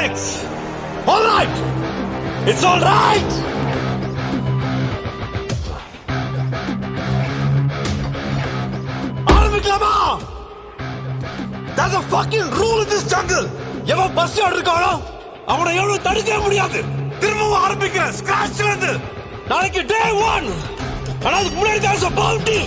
mistakes. All right. It's all right. ஆரம்பிக்கலாமா? There's a fucking rule in this jungle. எவன் bus எடுக்கானோ அவனை எவ்வளவு தடுக்க முடியாது. திரும்பவும் ஆரம்பிக்கிறேன் ஸ்கிராச்ல இருந்து. நாளைக்கு day 1. ஆனா அதுக்கு முன்னாடி there's a bounty.